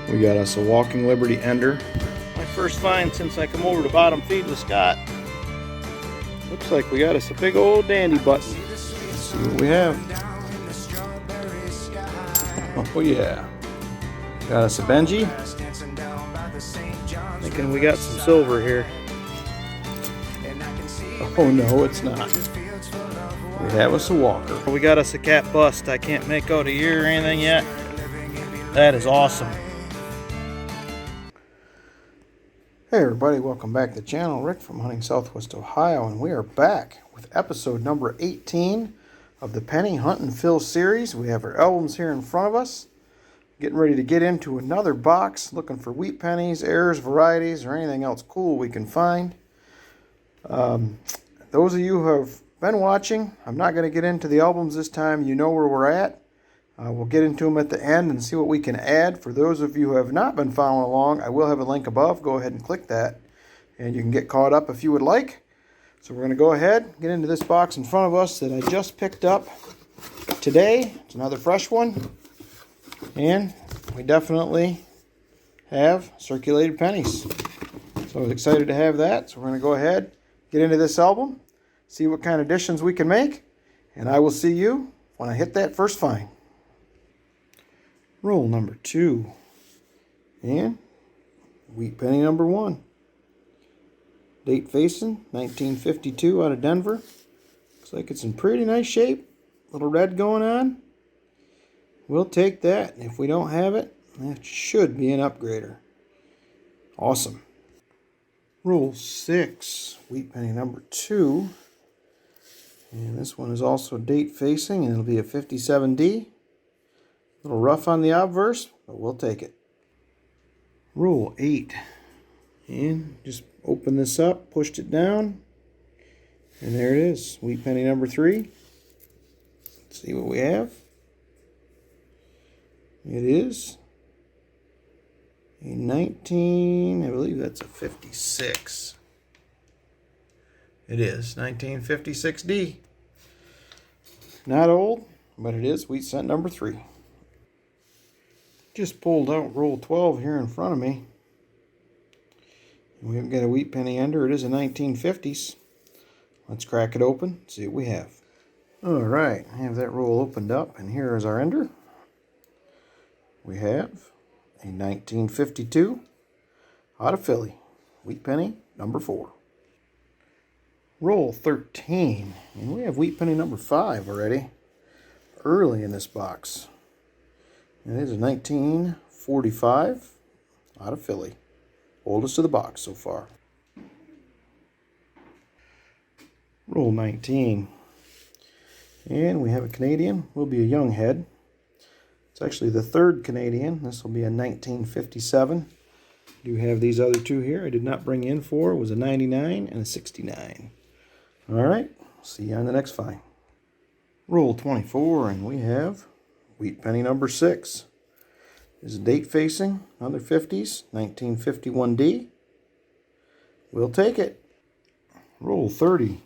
We got us a Walking Liberty Ender. My first find since I come over to bottom feed with Scott. Looks like we got us a big old dandy button. Let's see what we have. Oh yeah. Got us a Benji. Thinking we got some silver here. Oh no, it's not. We have us a Walker. We got us a cat bust. I can't make out a year or anything yet. That is awesome. Hey everybody, welcome back to the channel. Rick from Hunting Southwest Ohio, and we are back with episode number 18 of the Penny Hunt and Fill series. We have our albums here in front of us. Getting ready to get into another box, looking for wheat pennies, errors, varieties, or anything else cool we can find. Those of you who have been watching, I'm not going to get into the albums this time. You know where we're at. We'll get into them at the end and see what we can add. For those of you who have not been following along, I will have a link above. Go ahead and click that, and you can get caught up if you would like. So we're going to go ahead, get into this box in front of us that I just picked up today. It's another fresh one, and we definitely have circulated pennies. So I was excited to have that. So we're going to go ahead, get into this album, see what kind of additions we can make, and I will see you when I hit that first find. Roll number 2, and wheat penny number 1. Date facing 1952 out of Denver. Looks like it's in pretty nice shape. Little red going on. We'll take that. If we don't have it, that should be an upgrader. Awesome. Roll 6, wheat penny number 2. And this one is also date facing, and it'll be a 57D. A little rough on the obverse, but we'll take it. Roll 8. And just open this up, pushed it down. And there it is. Wheat penny number 3. Let's see what we have. It is a 19, I believe that's a 56. It is 1956D. Not old, but it is wheat cent number 3. Just pulled out roll 12 here in front of me. We've got a wheat penny ender. It is a 1950s. Let's crack it open, see what we have. Alright, I have that roll opened up, and here is our ender. We have a 1952 out of Philly, wheat penny number 4. Roll 13, and we have wheat penny number 5 already, early in this box. It is a 1945 out of Philly. Oldest of the box so far. Roll 19. And we have a Canadian. Will be a young head. It's actually the third Canadian. This will be a 1957. Do have these other two here. I did not bring in 4. It was a 99 and a 69. Alright. See you on the next find. Roll 24, and we have wheat penny number 6. This is date facing, another 50s, 1951D. We'll take it. Roll 30.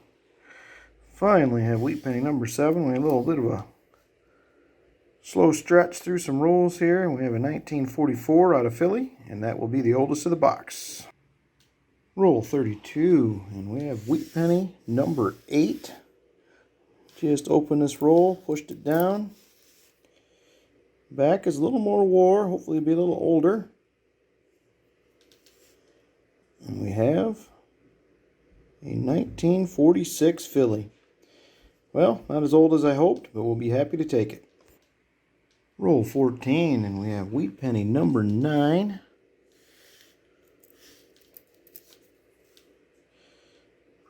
Finally have wheat penny number 7. We have a little bit of a slow stretch through some rolls here. And we have a 1944 out of Philly, and that will be the oldest of the box. Roll 32, and we have wheat penny number 8. Just opened this roll, pushed it down. Back is a little more wore, hopefully it'll be a little older. And we have a 1946 Philly. Well, not as old as I hoped, but we'll be happy to take it. Roll 14, and we have wheat penny number 9.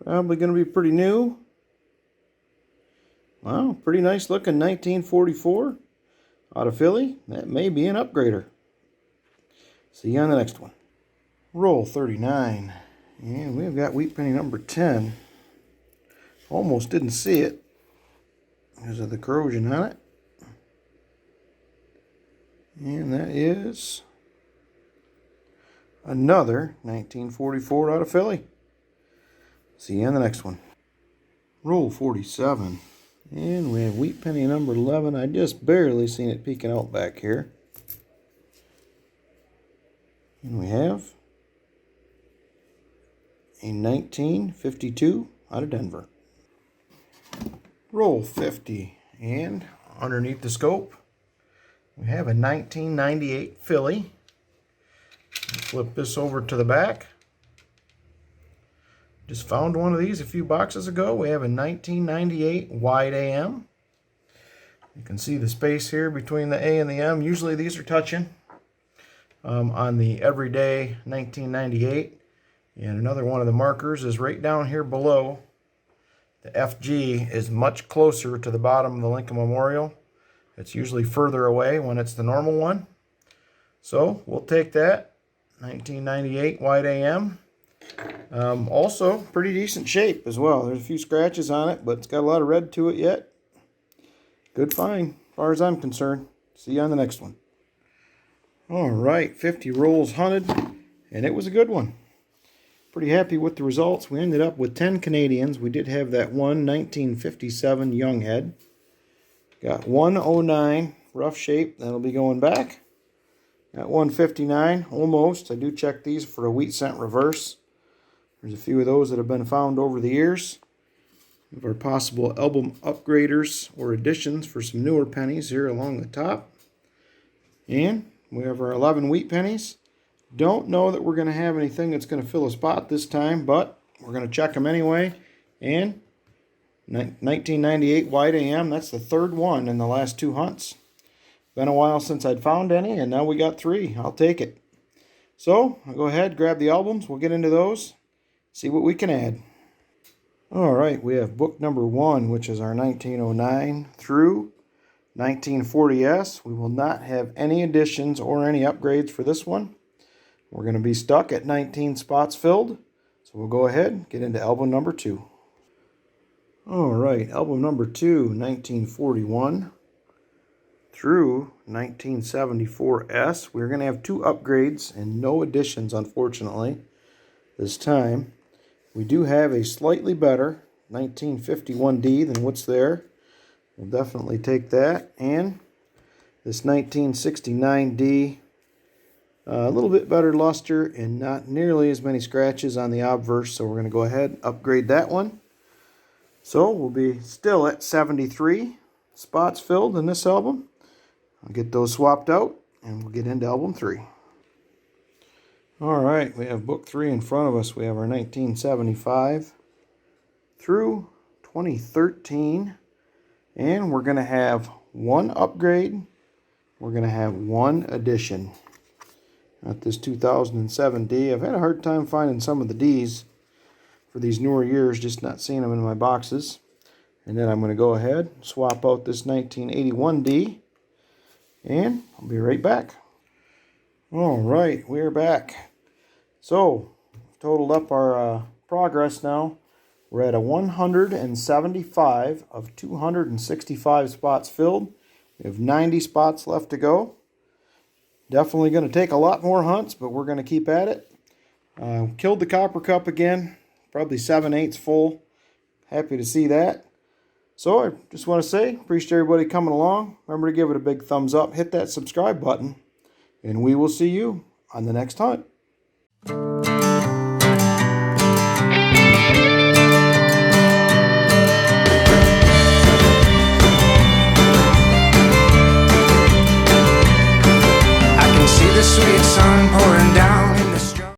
Probably going to be pretty new. Wow, pretty nice looking 1944 out of Philly. That may be an upgrader. See you on the next one. Roll 39. And we've got wheat penny number 10. Almost didn't see it because of the corrosion on it. And that is another 1944 out of Philly. See you on the next one. Roll 47. And we have wheat penny number 11. I just barely seen it peeking out back here. And we have a 1952 out of Denver. Roll 50. And underneath the scope, we have a 1998 Philly. Flip this over to the back. Just found one of these a few boxes ago. We have a 1998 wide AM. You can see the space here between the A and the M. Usually these are touching on the everyday 1998. And another one of the markers is right down here below. The FG is much closer to the bottom of the Lincoln Memorial. It's usually further away when it's the normal one. So we'll take that. 1998 wide AM. Also pretty decent shape as well. There's a few scratches on it, but it's got a lot of red to it yet. Good find as far as I'm concerned. See you on the next one. All right, 50 rolls hunted, and it was a good one. Pretty happy with the results. We ended up with 10 Canadians. We did have that one 1957 young head. Got 109 rough shape. That'll be going back. Got 159 almost. I do check these for a wheat cent reverse. There's a few of those that have been found over the years. We have our possible album upgraders or additions for some newer pennies here along the top. And we have our 11 wheat pennies. Don't know that we're going to have anything that's going to fill a spot this time, but we're going to check them anyway. And 1998 wide AM, that's the third one in the last 2 hunts. Been a while since I'd found any, and now we got 3. I'll take it. So I'll go ahead, grab the albums. We'll get into those, see what we can add. All right, we have book number 1, which is our 1909 through 1940S. We will not have any additions or any upgrades for this one. We're going to be stuck at 19 spots filled. So we'll go ahead and get into album number 2. All right, album number 2, 1941 through 1974S. We're going to have 2 upgrades and no additions, unfortunately, this time. We do have a slightly better 1951D than what's there. We'll definitely take that. And this 1969D, a little bit better luster and not nearly as many scratches on the obverse, so we're going to go ahead and upgrade that one. So we'll be still at 73 spots filled in this album. I'll get those swapped out and we'll get into album 3. All right, we have book 3 in front of us. We have our 1975 through 2013, and we're going to have 1 upgrade. We're going to have 1 addition. Not this 2007D. I've had a hard time finding some of the Ds for these newer years, just not seeing them in my boxes. And then I'm going to go ahead and swap out this 1981D, and I'll be right back. All right, we're back. So, totaled up our progress now. We're at a 175 of 265 spots filled. We have 90 spots left to go. Definitely going to take a lot more hunts, but we're going to keep at it. Killed the Copper Cup again, probably 7/8 full. Happy to see that. So I just want to say, appreciate everybody coming along. Remember to give it a big thumbs up, hit that subscribe button, and we will see you on the next hunt. The sweet sun pouring down